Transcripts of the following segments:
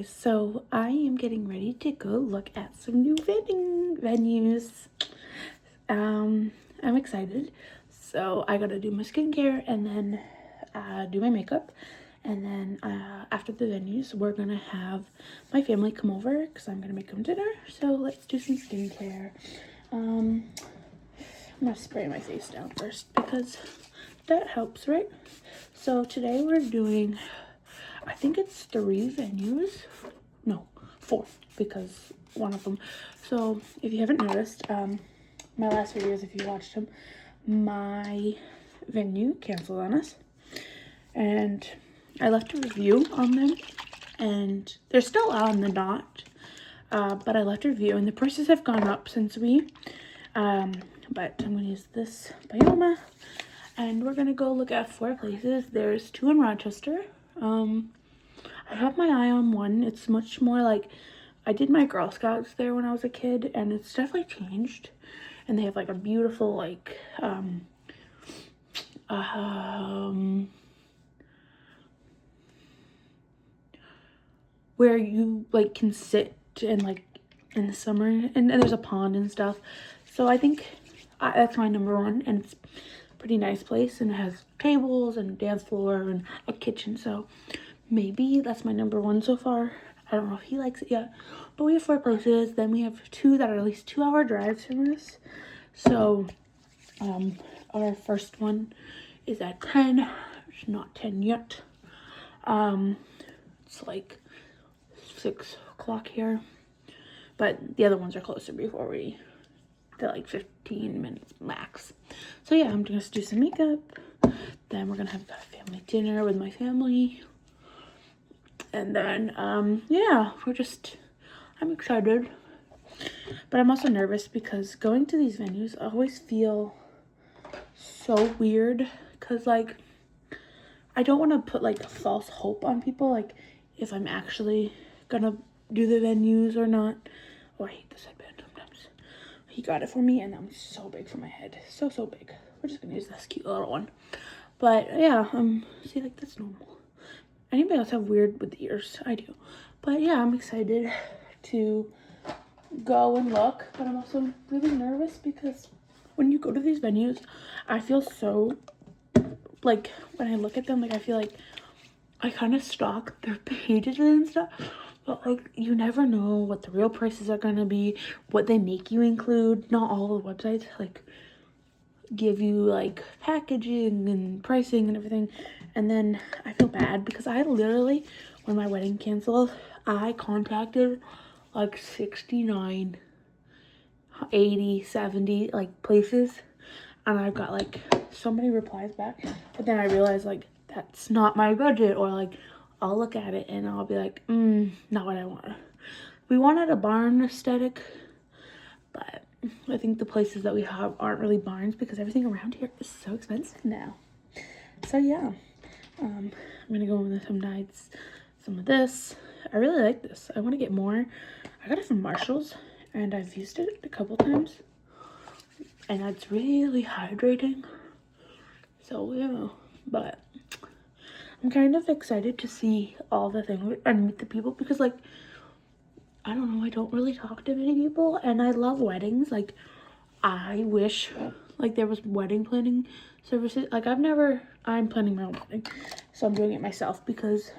So I am getting ready to go look at some new venues. I'm excited. So I gotta do my skincare and then do my makeup. And then after the venues, we're gonna have my family come over because I'm gonna make them dinner. So let's do some skincare. I'm gonna spray my face down first because that helps, right? So today we're doing, I think it's 3 venues. No, 4, because one of them. So if you haven't noticed, my last videos, if you watched them, my venue canceled on us. And I left a review on them. And they're still on the dot. But I left a review and the prices have gone up since but I'm going to use this Bioma. And we're going to go look at 4 places. There's 2 in Rochester. I have my eye on one. It's much more like, I did my Girl Scouts there when I was a kid, and it's definitely changed. And they have like a beautiful like, where you like can sit and like in the summer, and there's a pond and stuff. So I think that's my number 1, and it's a pretty nice place, and it has tables and dance floor and a kitchen. So maybe that's my number 1 so far. I don't know if he likes it yet, but we have 4 places. Then we have 2 that are at least 2-hour drives from us. So our first one is at 10. It's not 10 yet. It's like 6 o'clock here, but the other ones are closer before they're like 15 minutes max. So yeah, I'm gonna do some makeup, then we're gonna have a family dinner with my family, and then yeah, I'm excited, but I'm also nervous because going to these venues I always feel so weird, because like I don't want to put like false hope on people, like if I'm actually gonna do the venues or not. Oh, I hate this headband sometimes. He got it for me and I'm so big for my head, so big. We're just gonna use this cute little one. But yeah, see, like that's normal. Anybody else have weird with ears? I do. But yeah, I'm excited to go and look, but I'm also really nervous because when you go to these venues, I feel so, like when I look at them, like I feel like I kind of stalk their pages and stuff, but like you never know what the real prices are gonna be, what they make you include. Not all the websites like give you like packaging and pricing and everything. And then I feel bad because I literally, when my wedding canceled, I contacted like 69, 80, 70 like places, and I got like so many replies back. But then I realized like that's not my budget, or like I'll look at it and I'll be like, not what I want. We wanted a barn aesthetic, but I think the places that we have aren't really barns because everything around here is so expensive now. So yeah, I'm gonna go with some nights, some of this. I really like this. I want to get more. I got it from Marshalls and I've used it a couple times, and it's really hydrating. So yeah, but I'm kind of excited to see all the things and meet the people because like, I don't know, I don't really talk to many people, and I love weddings. Like I wish like there was wedding planning services. Like I'm planning my own wedding, so I'm doing it myself because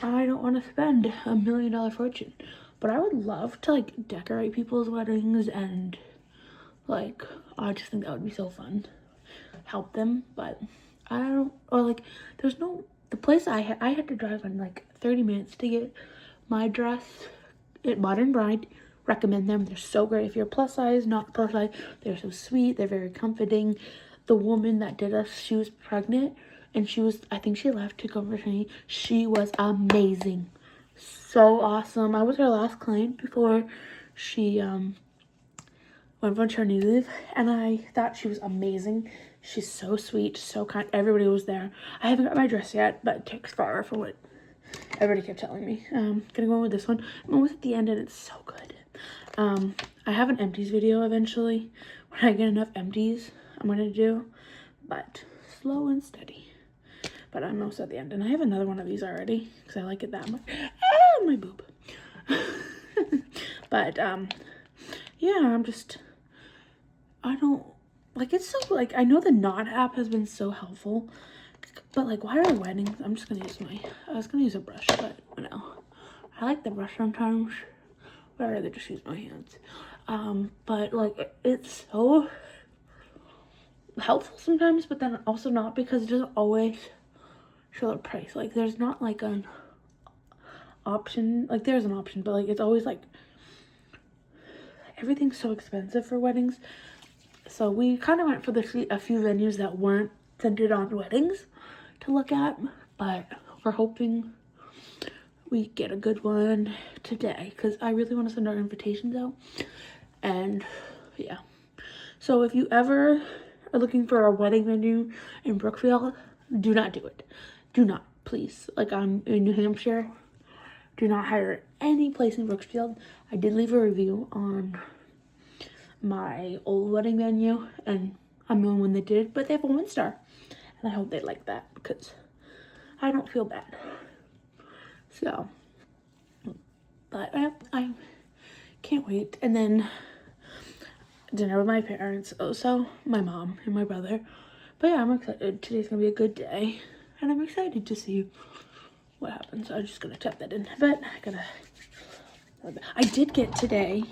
I don't want to spend $1 million fortune. But I would love to like decorate people's weddings, and like I just think that would be so fun, help them. But I don't, or like there's no, the place I had to drive in like 30 minutes to get my dress at Modern Bride. Recommend them. They're so great. If you're plus size, not plus size, they're so sweet. They're very comforting. The woman that did us, she was pregnant, and I think she left to go for training. She was amazing. So awesome. I was her last client before she went for maternity leave, and I thought she was amazing. She's so sweet, so kind. Everybody was there. I haven't got my dress yet, but it takes forever for what everybody kept telling me. Gonna go in with this one. I'm almost at the end and it's so good. I have an empties video eventually. When I get enough empties, I'm gonna do, but slow and steady. but I'm almost at the end. And I have another one of these already because I like it that much. Ah, my boob. But, yeah, I don't, like, it's so, like, I know the Knot app has been so helpful, but, like, why are weddings? I'm just gonna use I was gonna use a brush, but, I like the brush sometimes, but I'd rather just use my hands. But, like, it's so helpful sometimes, but then also not, because it doesn't always show the price. Like, there's not, like, an option, like, there's an option, but, like, it's always, like, everything's so expensive for weddings. So we kind of went for a few venues that weren't centered on weddings to look at, but we're hoping we get a good one today, because I really want to send our invitations out. And yeah, so if you ever are looking for a wedding venue in Brookfield, do not do it. Do not, please. Like, I'm in New Hampshire. Do not hire any place in Brookfield. I did leave a review on my old wedding venue, and I'm the only one that did, but they have a 1-star, and I hope they like that, because I don't feel bad. So, but I can't wait. And then dinner with my parents, also my mom and my brother. But yeah, I'm excited. Today's gonna be a good day, and I'm excited to see what happens. So I'm just gonna tap that in, but I did get today,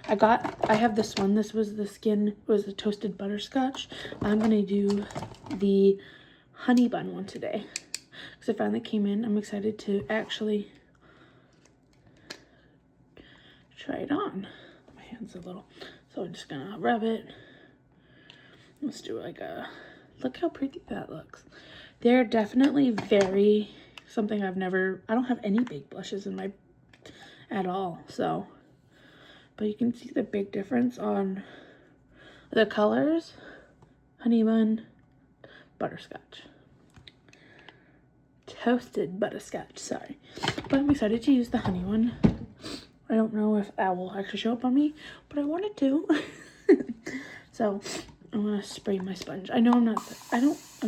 I have this one. This was the toasted butterscotch. I'm gonna do the honey bun one today, because I finally came in. I'm excited to actually try it on. My hand's a little, so I'm just gonna rub it. Let's do like look how pretty that looks. They're definitely very, something I don't have any big blushes in my, at all, so. But you can see the big difference on the colors. Honey bun, butterscotch. Toasted butterscotch, sorry. But I'm excited to use the honey one. I don't know if that will actually show up on me, but I wanted to. So I'm gonna spray my sponge. I know I'm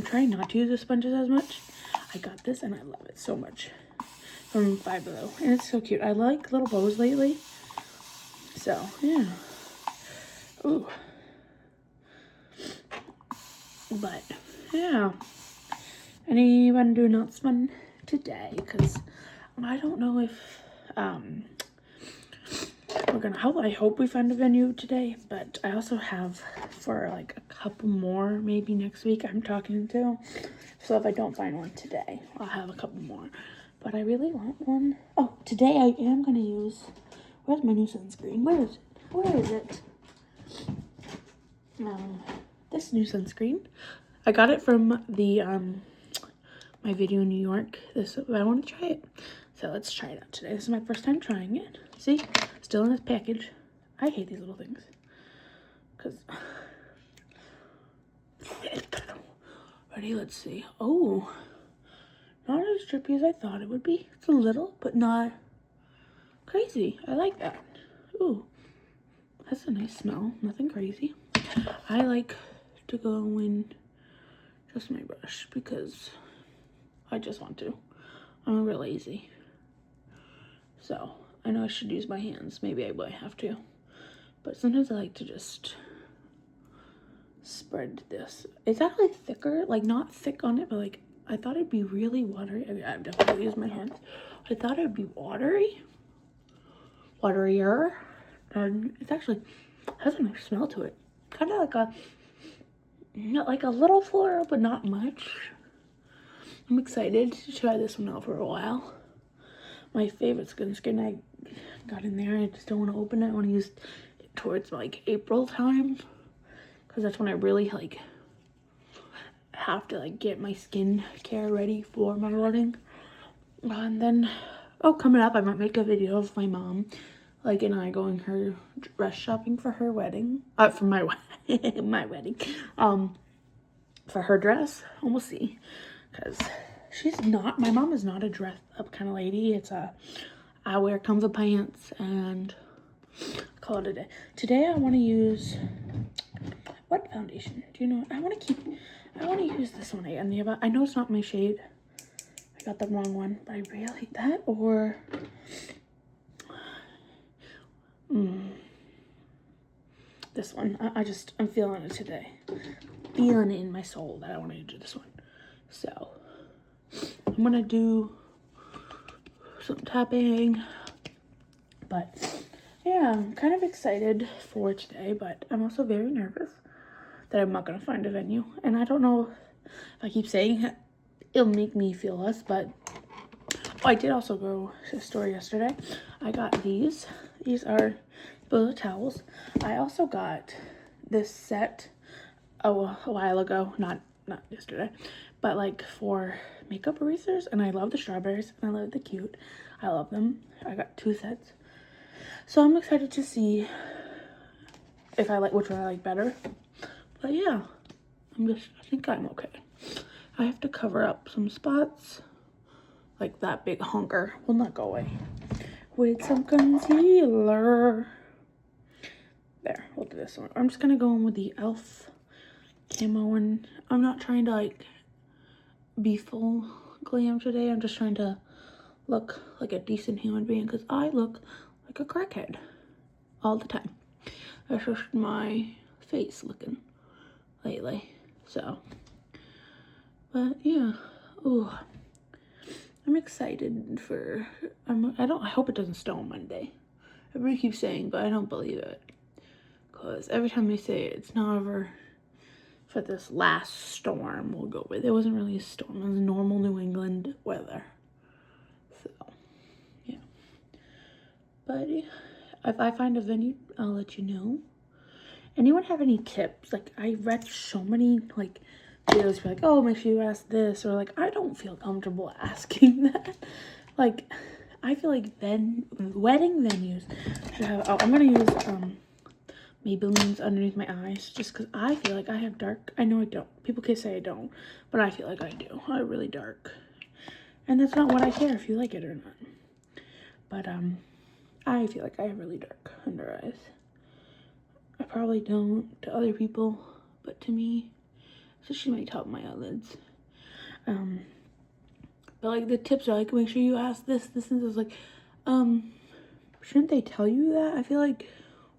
trying not to use the sponges as much. I got this and I love it so much. From Five Below, and it's so cute. I like little bows lately. So, yeah. Ooh. But, yeah. Anyone do nuts fun today? Because I don't know if, I hope we find a venue today. But I also have, for like a couple more, maybe next week, I'm talking to. So if I don't find one today, I'll have a couple more. But I really want one. Oh, today I am going to use, where's my new sunscreen? Where is it? This new sunscreen. I got it from the, my video in New York. I want to try it. So let's try it out today. This is my first time trying it. See? Still in this package. I hate these little things. Because, ready? Let's see. Oh, not as drippy as I thought it would be. It's a little, but not crazy. I like that. Ooh, that's a nice smell. Nothing crazy. I like to go in just my brush because I just want to. I'm real lazy. So I know I should use my hands. Maybe I might have to. But sometimes I like to just spread this. It's actually thicker, like not thick on it, but like I thought it'd be really watery. I mean, I've definitely used my hands. I thought it'd be waterier. And it's actually has a nice smell to it. Kind of like a little floral, but not much. I'm excited to try this one out for a while. My favorite sunscreen I got in there. I just don't want to open it. I want to use it towards like April time, because that's when I really like have to like get my skin care ready for my wedding. And then, coming up, I might make a video of my mom, like, and I going her dress shopping for her wedding, for my my wedding, for her dress. And we'll see, because my mom is not a dress up kind of lady. It's I wear comfy pants and call it a day. Today I want to use, what foundation? Do you know? I I want to use this one again. I know it's not my shade. I got the wrong one, but I really that or this one. I'm feeling it today. Feeling it in my soul that I want to do this one. So I'm gonna do some tapping, but yeah, I'm kind of excited for today, but I'm also very nervous that I'm not gonna find a venue, and I don't know if I keep saying it, it'll make me feel less, but I did also go to the store yesterday. I got these. These are the towels. I also got this set a while ago, not yesterday, but like for makeup erasers, and I love the strawberries and I love the cute. I love them. I got 2 sets. So I'm excited to see if I like which one I like better. But yeah, I think I'm okay. I have to cover up some spots. Like that big honker will not go away with some concealer. There, we'll do this one. I'm just gonna go in with the e.l.f. camo one. I'm not trying to like be full glam today. I'm just trying to look like a decent human being because I look like a crackhead all the time. That's just my face looking lately. So, but yeah. Ooh, I'm excited for. I hope it doesn't snow on Monday. Everybody keeps saying, but I don't believe it. Because every time they say it, it's not ever for this last storm we'll go with. It wasn't really a storm. It was normal New England weather. So, yeah. But if I find a venue, I'll let you know. Anyone have any tips? Like, I read so many, like, videos like, oh, make sure you ask this. Or, like, I don't feel comfortable asking that. Like, I feel like wedding venues should have, I'm going to use, Maybelline's underneath my eyes just because I feel like I have dark. I know I don't. People can say I don't, but I feel like I do. I have really dark. And that's not what I care if you like it or not. But I feel like I have really dark under eyes. I probably don't to other people, but to me, especially my top of my eyelids. But like the tips are like, make sure you ask this, and this. Like, shouldn't they tell you that? I feel like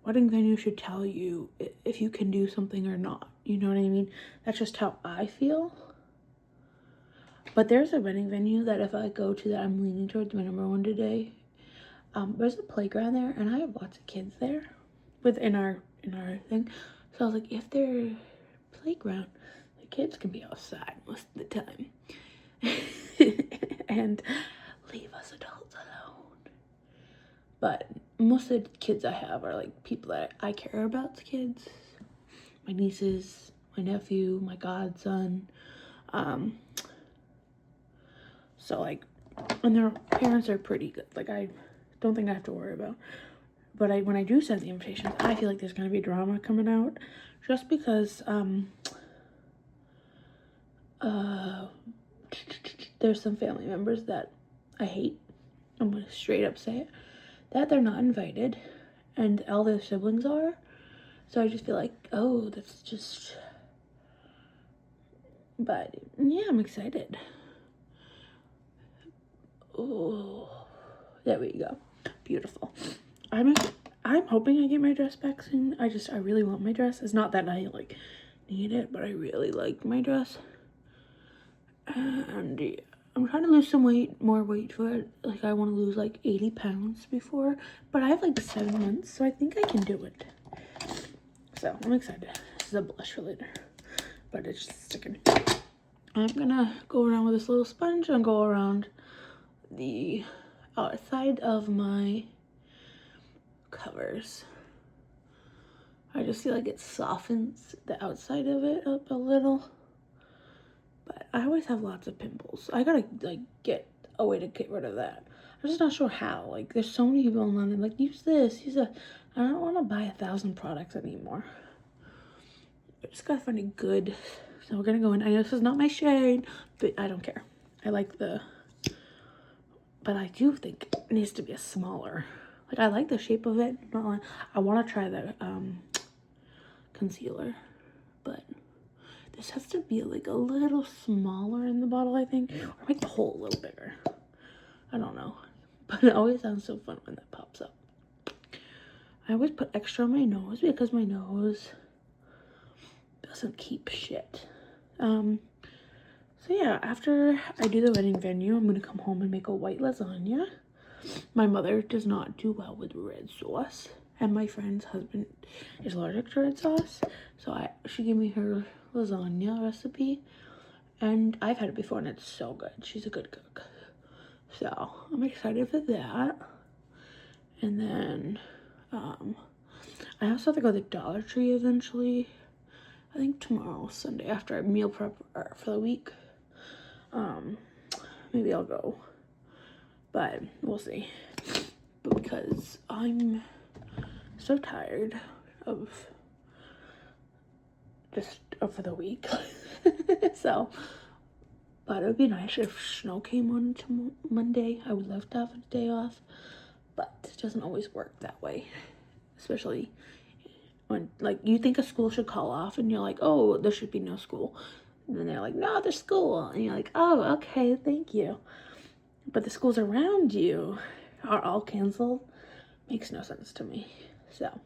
wedding venue should tell you if you can do something or not. You know what I mean? That's just how I feel. But there's a wedding venue that if I go to that I'm leaning towards my number one today. There's a playground there, and I have lots of kids there within our thing. So I was like, if their playground, the kids can be outside most of the time. And leave us adults alone. But most of the kids I have are like people that I care about. Kids, my nieces, my nephew, my godson. So like, and their parents are pretty good. Like I don't think I have to worry about. But when I do send the invitations, I feel like there's gonna be drama coming out, just because there's some family members that I hate. I'm gonna straight up say it, that they're not invited, and all their siblings are. So I just feel like, oh, that's just. But yeah, I'm excited. Oh, there we go. Beautiful. I'm hoping I get my dress back soon. I really want my dress. It's not that I like need it, but I really like my dress. And yeah, I'm trying to lose some more weight for it. Like I want to lose like 80 pounds before, but I have like 7 months, so I think I can do it. So I'm excited. This is a blush for later, but it's just sticking. I'm gonna go around with this little sponge and go around the outside of my covers. I just feel like it softens the outside of it up a little. But I always have lots of pimples. I gotta like get a way to get rid of that. I'm just not sure how. Like there's so many people online that like use this, use that. I don't want to buy 1,000 products anymore. I just gotta find a good. So we're gonna go in. I know this is not my shade, but I don't care. I like the. But I do think it needs to be a smaller. Like I like the shape of it. I want to try the concealer, but this has to be like a little smaller in the bottle, I think, or make the hole a little bigger. I don't know, but it always sounds so fun when that pops up. I always put extra on my nose because my nose doesn't keep shit. So yeah, after I do the wedding venue, I'm gonna come home and make a white lasagna. My mother does not do well with red sauce, and my friend's husband is allergic to red sauce, so she gave me her lasagna recipe, and I've had it before and it's so good. She's a good cook, so I'm excited for that. And then I also have to go to the Dollar Tree eventually. I think tomorrow, Sunday, after I meal prep for the week. Maybe I'll go, but we'll see. But because I'm so tired of just over the week, so. But it would be nice if snow came on to Monday. I would love to have a day off, but it doesn't always work that way, especially when, like, you think a school should call off and you're like, oh, there should be no school. And then they're like, no, there's school. And you're like, oh, okay, thank you. But the schools around you are all canceled. Makes no sense to me. So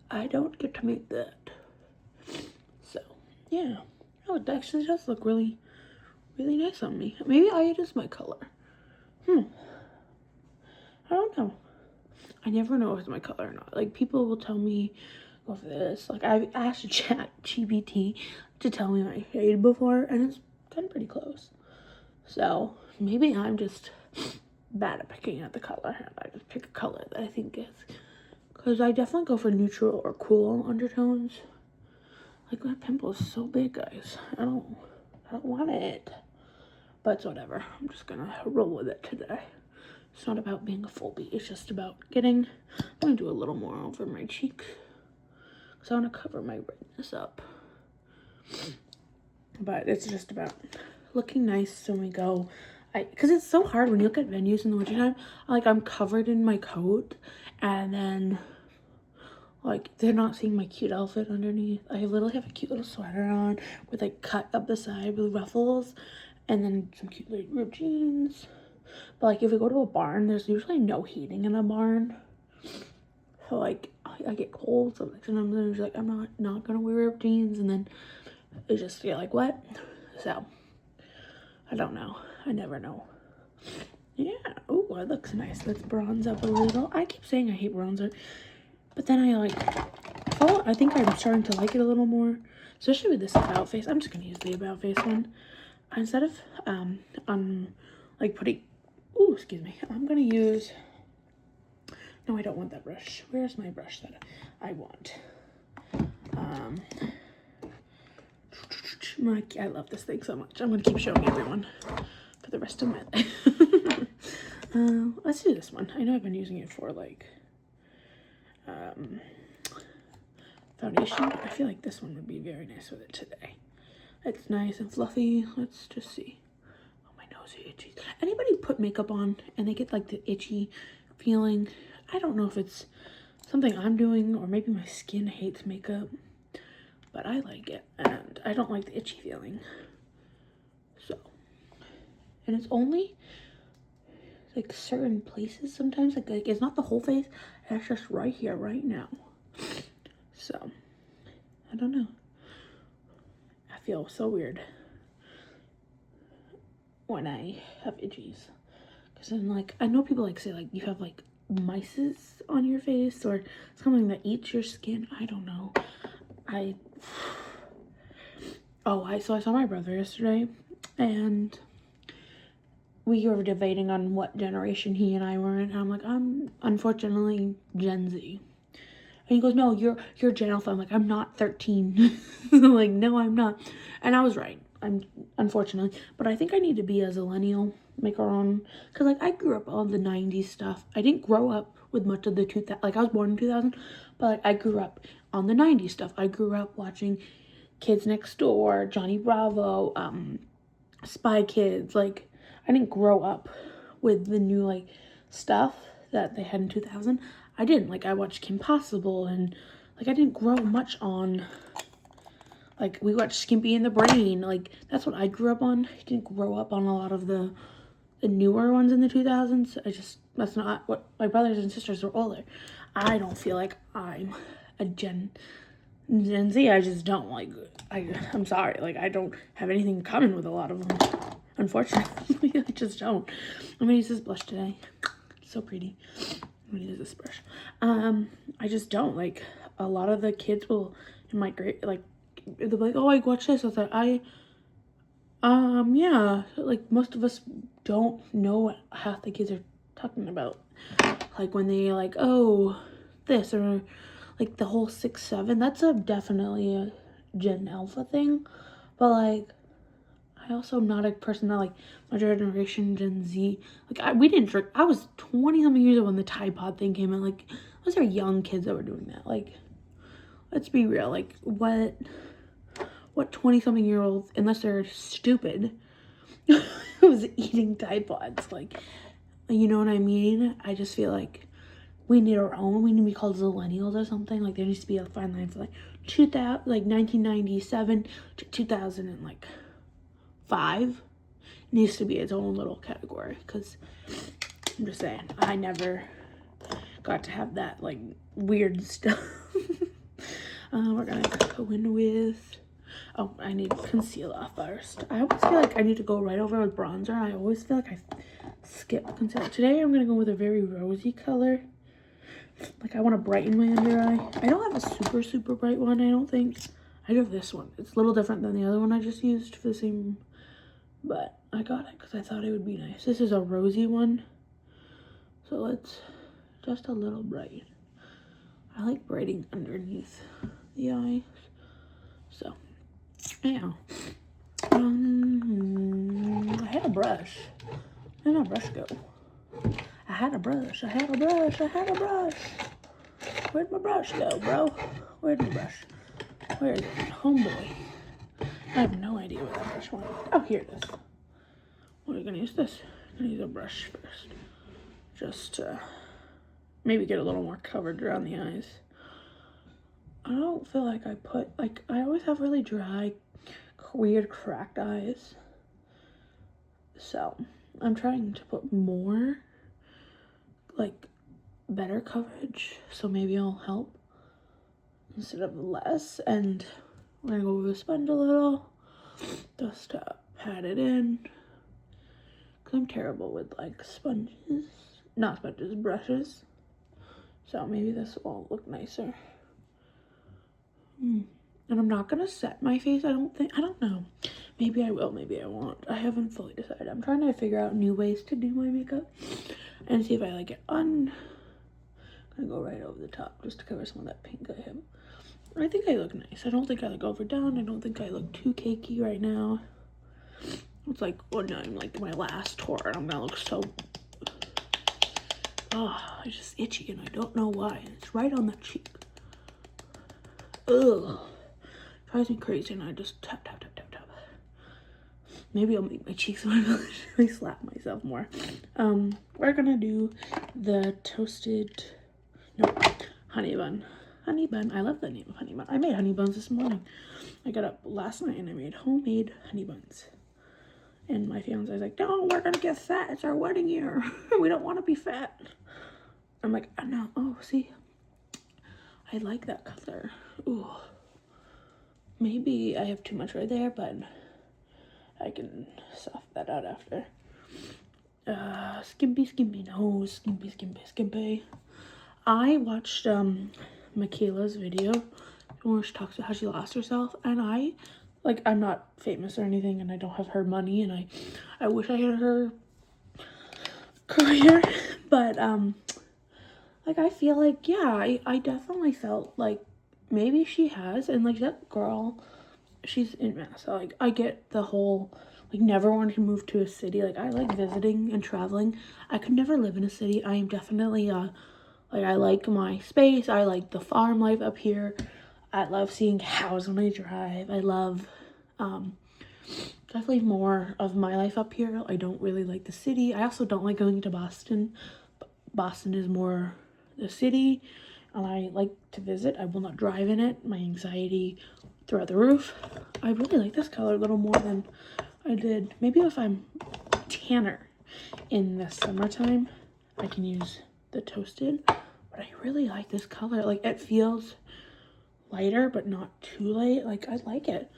I don't get to make that. So yeah. Oh, it actually does look really nice on me. Maybe it is my color. I don't know. I never know if it's my color or not. Like, people will tell me, go for this. Like, I've asked ChatGPT to tell me my shade before, and it's gotten pretty close. So maybe I'm just bad at picking out the color. I just pick a color that I think is, because I definitely go for neutral or cool undertones. Like, my pimple is so big, guys. I don't want it. But it's whatever. I'm just gonna roll with it today. It's not about being a full beat. It's just about I'm gonna do a little more over my cheek, because I want to cover my redness up. But it's just about looking nice when we go. Because it's so hard when you look at venues in the wintertime. Like, I'm covered in my coat, and then, like, they're not seeing my cute outfit underneath. I literally have a cute little sweater on with, like, cut up the side with ruffles, and then some cute little ripped jeans. But, like, if we go to a barn, there's usually no heating in a barn. So, like, I get cold. So, like, sometimes I'm just like, I'm not gonna wear ripped jeans, and then it just get, like, wet. So, I don't know. I never know. Yeah. Oh, it looks nice. Let's bronze up a little. I keep saying I hate bronzer, but then I think I'm starting to like it a little more, especially with this About Face. I'm just gonna use the About Face one instead of putting. Ooh, excuse me. I'm gonna use. No, I don't want that brush. Where's my brush that I want? I love this thing so much. I'm gonna keep showing everyone for the rest of my life. Let's do this one. I know I've been using it for, like, foundation. I feel like this one would be very nice with it today. It's nice and fluffy. Let's just see. Oh, my nose is itchy. Anybody put makeup on and they get, like, the itchy feeling? I don't know if it's something I'm doing or maybe my skin hates makeup, but I like it and I don't like the itchy feeling. So, and it's only like certain places sometimes, like it's not the whole face, it's just right here, right now. So, I don't know. I feel so weird when I have itchies. Because then, like, I know people, like, say, like, you have, like, mices on your face or something that eats your skin. I don't know. So I saw my brother yesterday, and we were debating on what generation he and I were in, and I'm like, I'm unfortunately Gen Z. And he goes, no, you're Gen Alpha. I'm like, I'm not 13. I'm like, no, I'm not. And I was right. I'm, unfortunately. But I think I need to be a Zillennial, make our own. Because, like, I grew up on the 90s stuff. I didn't grow up with much of the 2000s. Like, I was born in 2000. But, like, I grew up on the 90s stuff. I grew up watching Kids Next Door, Johnny Bravo, Spy Kids. Like, I didn't grow up with the new, like, stuff that they had in 2000. I didn't. Like, I watched Kim Possible, and, like, I didn't grow much on, Like, we watched Skimpy and the Brain. Like, that's what I grew up on. I didn't grow up on a lot of the newer ones in the 2000s. That's not what my brothers and sisters are older. I don't feel like I'm a Gen Z. I just don't. Like, I'm sorry. Like, I don't have anything in common with a lot of them. Unfortunately, I just don't. I'm gonna use this blush today. It's so pretty. I'm gonna use this brush. I just don't. Like, a lot of the kids will, in my grade, like, they'll be like, oh, I watched this. I was like, yeah. Like, most of us don't know what half the kids are talking about. Like, when they like, oh, this, or like the whole 6'7", that's definitely a Gen Alpha thing. But like, I also am not a person that, like, my generation, Gen Z, like, we didn't drink. I was 20 something years old when the Tide Pod thing came out. Like, those are young kids that were doing that. Like, let's be real. Like, what 20 something year old, unless they're stupid, was eating Tide Pods? Like, you know what I mean? I just feel like we need our own. We need to be called Zillennials or something. Like, there needs to be a fine line for like 1997 to 2005 needs to be its own little category, because I'm just saying, I never got to have that, like, weird stuff. We're gonna go in with, oh, I need concealer first. I always feel like I need to go right over with bronzer. I always feel like I skip concealer. Today I'm gonna go with a very rosy color. Like, I want to brighten my under eye. I don't have a super bright one, I don't think. I have this one. It's a little different than the other one I just used for the same, but I got it because I thought it would be nice. This is a rosy one, so let's just a little bright. I like brightening underneath the eyes, so yeah. I had a brush. Where'd my brush go? I had a brush. Where'd my brush go, bro? Where'd my brush? Where is it? Homeboy. I have no idea where that brush went. Oh, here it is. What are you gonna use this? I'm gonna use a brush first. Just to maybe get a little more coverage around the eyes. I don't feel like I always have really dry, weird, cracked eyes. So, I'm trying to put more, like, better coverage, so maybe it'll help instead of less. And we're gonna go with a sponge a little just to pat it in, because I'm terrible with, like, brushes, so maybe this will look nicer. And I'm not gonna set my face, I don't know. Maybe I will, maybe I won't. I haven't fully decided. I'm trying to figure out new ways to do my makeup and see if I like it I'm gonna go right over the top just to cover some of that pink I have. I think I look nice. I don't think I look overdone. I don't think I look too cakey right now. It's like, oh no, I'm like my last tour and I'm gonna look so, it's just itchy and I don't know why. It's right on the cheek. Ugh. Drives me crazy and I just tap. Maybe I'll make my cheeks really slap myself more. We're gonna do the honey bun. Honey bun. I love the name of honey bun. I made honey buns this morning. I got up last night and I made homemade honey buns. And my fiance was like, no, we're gonna get fat. It's our wedding year. We don't want to be fat. I'm like, oh, no. Oh, see? I like that color. Ooh. Maybe I have too much right there, but I can soften that out after. Skimpy. No, skimpy. I watched Michaela's video where she talks about how she lost herself, and I'm not famous or anything, and I don't have her money, and I wish I had her career, but like, I feel like, yeah, I definitely felt like maybe she has, and like, that girl, she's in Mass, so like, I get the whole, like, never wanted to move to a city. Like, I like visiting and traveling. I could never live in a city. I am definitely like, I like my space. I like the farm life up here. I love seeing cows when I drive. I love definitely more of my life up here. I don't really like the city. I also don't like going to Boston. Boston is more the city, and I like to visit. I will not drive in it. My anxiety throughout the roof. I really like this color a little more than I did. Maybe if I'm tanner in the summertime, I can use the toasted, but I really like this color. Like, it feels lighter, but not too light. Like, I like it.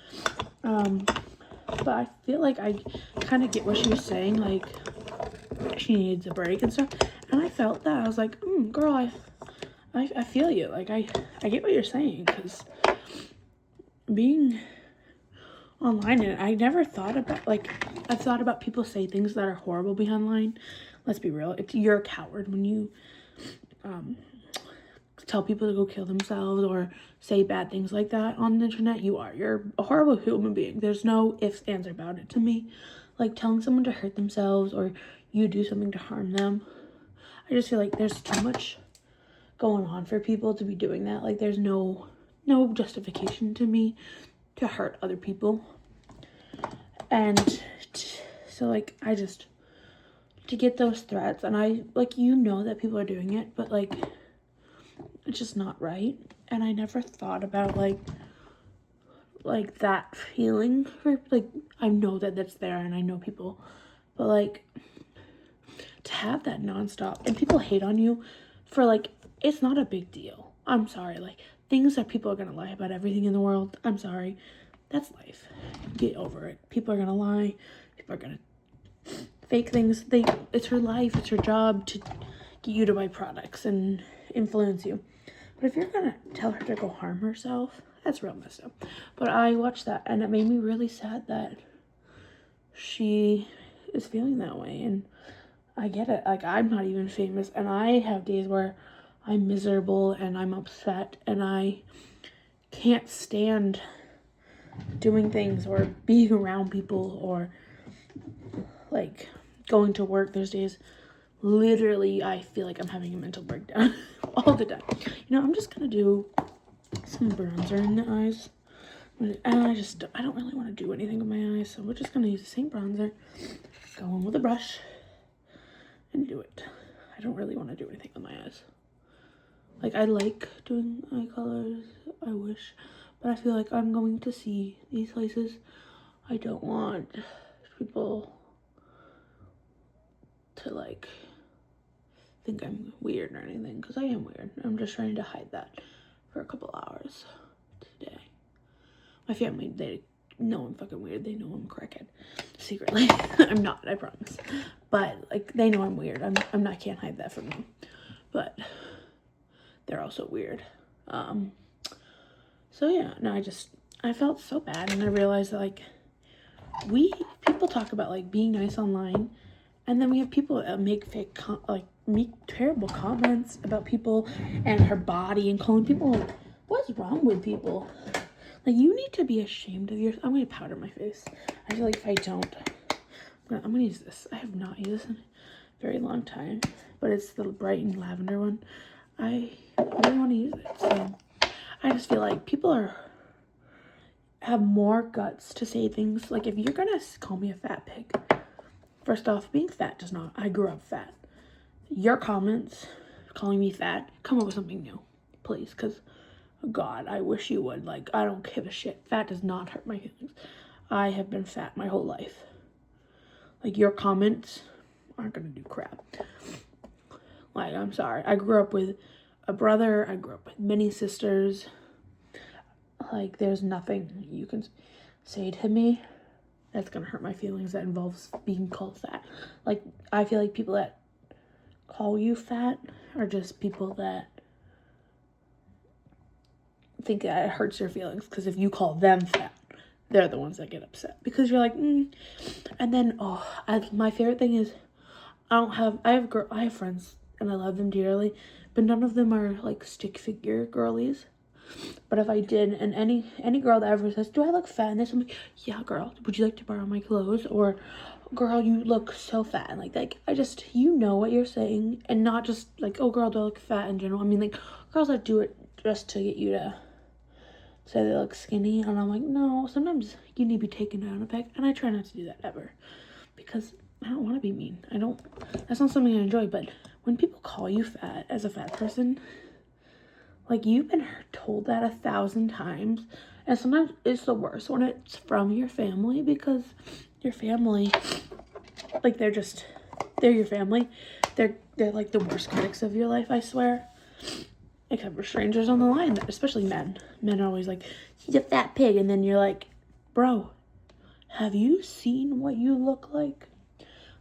But I feel like I kind of get what she was saying, like, she needs a break and stuff. And I felt that. I was like, girl, I feel you. Like, I get what you're saying, because being online, and I never thought about, like, I've thought about people say things that are horrible behind line. Let's be real. If you're a coward when you tell people to go kill themselves or say bad things like that on the internet, you're a horrible human being. There's no ifs, ands, or about it to me. Like, telling someone to hurt themselves or you do something to harm them, I just feel like there's too much going on for people to be doing that. Like, there's no justification to me to hurt other people. And so, like, I just, to get those threats, and I, like, you know that people are doing it, but, like, it's just not right. And I never thought about, like that feeling for, like, I know that that's there and I know people, but, like, to have that nonstop, and people hate on you for, like, it's not a big deal. I'm sorry. Like, things that people are gonna lie about everything in the world, I'm sorry. That's life. Get over it. People are gonna lie. People are gonna fake things. It's her life. It's her job to get you to buy products and influence you. But if you're gonna tell her to go harm herself, that's real messed up. But I watched that, and it made me really sad that she is feeling that way. And I get it. Like, I'm not even famous, and I have days where I'm miserable and I'm upset and I can't stand doing things or being around people or, like, going to work. There's days literally I feel like I'm having a mental breakdown all the time. You know, I'm just gonna do some bronzer in the eyes, and I don't really want to do anything with my eyes, so we're just gonna use the same bronzer, go in with a brush and do it. I don't really want to do anything with my eyes. Like, I like doing eye colors, I wish, but I feel like I'm going to see these places. I don't want people to, like, think I'm weird or anything, because I am weird. I'm just trying to hide that for a couple hours today. My family, they know I'm fucking weird. They know I'm a crackhead secretly. I'm not, I promise. But, like, they know I'm weird. I'm not, can't hide that from them. But they're also weird. So yeah, no, I felt so bad, and I realized that, like, people talk about, like, being nice online, and then we have people that make make terrible comments about people and her body, and calling people, like, what's wrong with people? Like, you need to be ashamed of yourself. I'm gonna powder my face. I feel like if I don't, I'm gonna use this. I have not used this in a very long time, but it's the bright and lavender one. I really want to use it. So I just feel like people have more guts to say things. Like, if you're gonna call me a fat pig, first off, being fat does not, I grew up fat. Your comments calling me fat, come up with something new, please, because God, I wish you would. Like, I don't give a shit. Fat does not hurt my feelings. I have been fat my whole life. Like, your comments aren't gonna do crap. Like, I'm sorry. I grew up with a brother. I grew up with many sisters. Like, there's nothing you can say to me that's gonna hurt my feelings that involves being called fat. Like, I feel like people that call you fat are just people that think that it hurts your feelings, because if you call them fat, they're the ones that get upset, because you're like, And then, my favorite thing is, I have friends, and I love them dearly, but none of them are, like, stick figure girlies. But if I did, and any girl that ever says, do I look fat in this? I'm like, yeah, girl, would you like to borrow my clothes? Or, girl, you look so fat. And, like, I just, you know what you're saying, and not just, like, oh, girl, do I look fat in general? I mean, like, girls that do it just to get you to say they look skinny, and I'm like, no, sometimes you need to be taken down a peg, and I try not to do that ever, because I don't want to be mean. That's not something I enjoy. But when people call you fat as a fat person, like, you've been told that 1,000 times, And sometimes it's the worst when it's from your family, because your family, like, they're your family. They're like the worst critics of your life, I swear. Except for strangers on the line, especially men. Men are always like, he's a fat pig. And then you're like, bro, have you seen what you look like?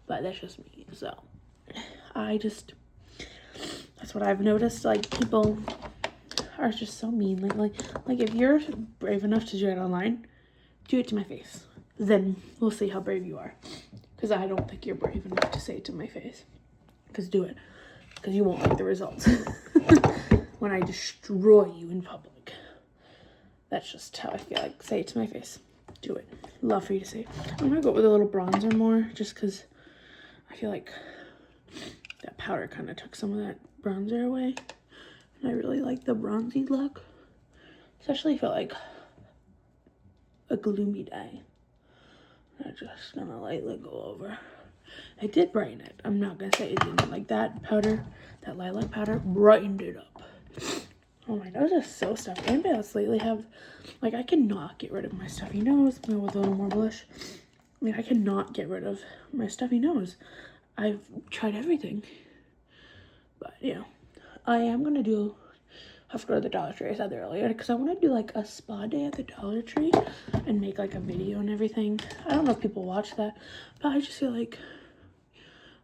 But that's just me. So that's what I've noticed. Like, people are just so mean lately. Like, if you're brave enough to do it online, do it to my face. Then we'll see how brave you are. Because I don't think you're brave enough to say it to my face. Because do it. Because you won't like the results. When I destroy you in public. That's just how I feel like. Say it to my face. Do it. Love for you to say it. I'm going to go with a little bronzer more. Just because I feel like that powder kind of took some of that bronzer away. And I really like the bronzy look. Especially if I like a gloomy day. I'm just going to lightly go over. I did brighten it. I'm not going to say it didn't. Like, that powder, that lilac powder, brightened it up. Oh, my nose is so stuffed. Anybody else lately have, like, I cannot get rid of my stuffy nose with a little more blush. I mean, I cannot get rid of my stuffy nose. I've tried everything. But, yeah. I am going to have to go to the Dollar Tree, I said that earlier, because I want to do, like, a spa day at the Dollar Tree and make, like, a video and everything. I don't know if people watch that, but I just feel like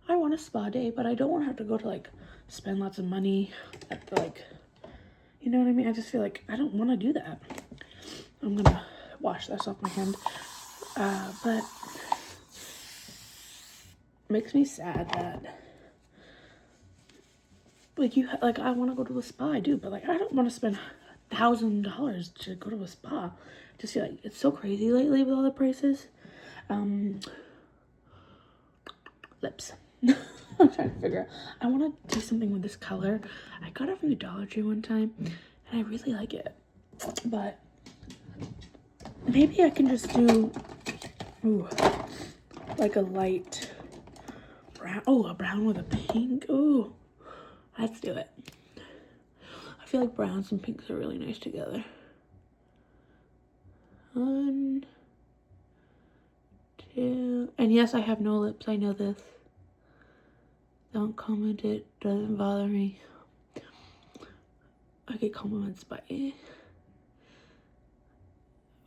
I want a spa day, but I don't want to have to go to, like, spend lots of money at the, like, you know what I mean? I just feel like I don't want to do that. I'm going to wash this off my hand. But it makes me sad that, like, I want to go to a spa, I do, but, like, I don't want to spend $1,000 to go to a spa. I just feel like it's so crazy lately with all the prices. Lips. I'm trying to figure out. I want to do something with this color. I got it from the Dollar Tree one time, and I really like it. But maybe I can just do, like a light brown. Oh, a brown with a pink. Ooh, let's do it. I feel like browns and pinks are really nice together. 1, 2, and yes, I have no lips. I know this. Don't comment, it doesn't bother me. I get compliments by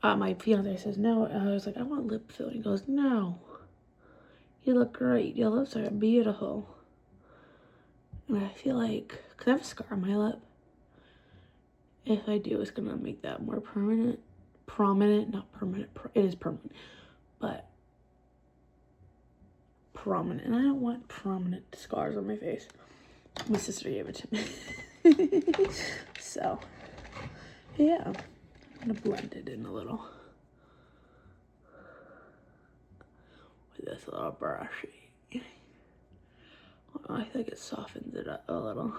my fiance says no. I was like, I want lip fill. He goes, no, you look great. Your lips are beautiful. And I feel like, because I have a scar on my lip, if I do, it's gonna make that more prominent, not permanent. It is permanent, but prominent. And I don't want prominent scars on my face. My sister gave it to me. So, yeah. I'm gonna blend it in a little. With this little brushy. I think it softens it up a little.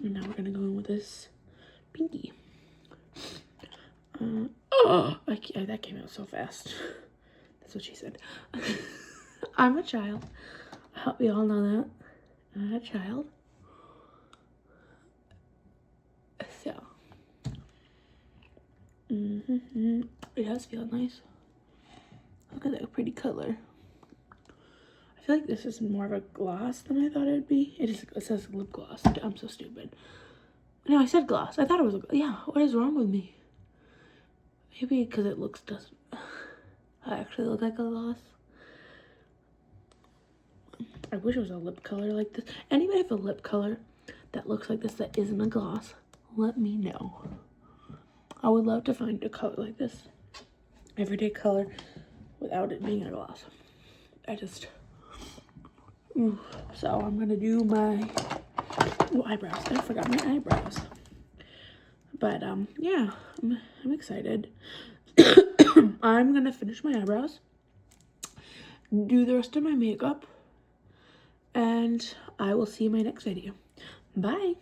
And now we're gonna go in with this pinky. That came out so fast. That's what she said. I'm a child. I hope we all know that. I'm a child. So. It does feel nice. Look at that pretty color. I feel like this is more of a gloss than I thought it would be. It says lip gloss. I'm so stupid. No, I said gloss. I thought it was a gloss. Yeah, what is wrong with me? Maybe because it doesn't actually look like a gloss. I wish it was a lip color like this. Anybody have a lip color that looks like this that isn't a gloss? Let me know. I would love to find a color like this. Everyday color without it being a gloss. So I'm gonna do my eyebrows. I forgot my eyebrows. But yeah, I'm excited. I'm gonna finish my eyebrows, do the rest of my makeup, and I will see you in my next video. Bye.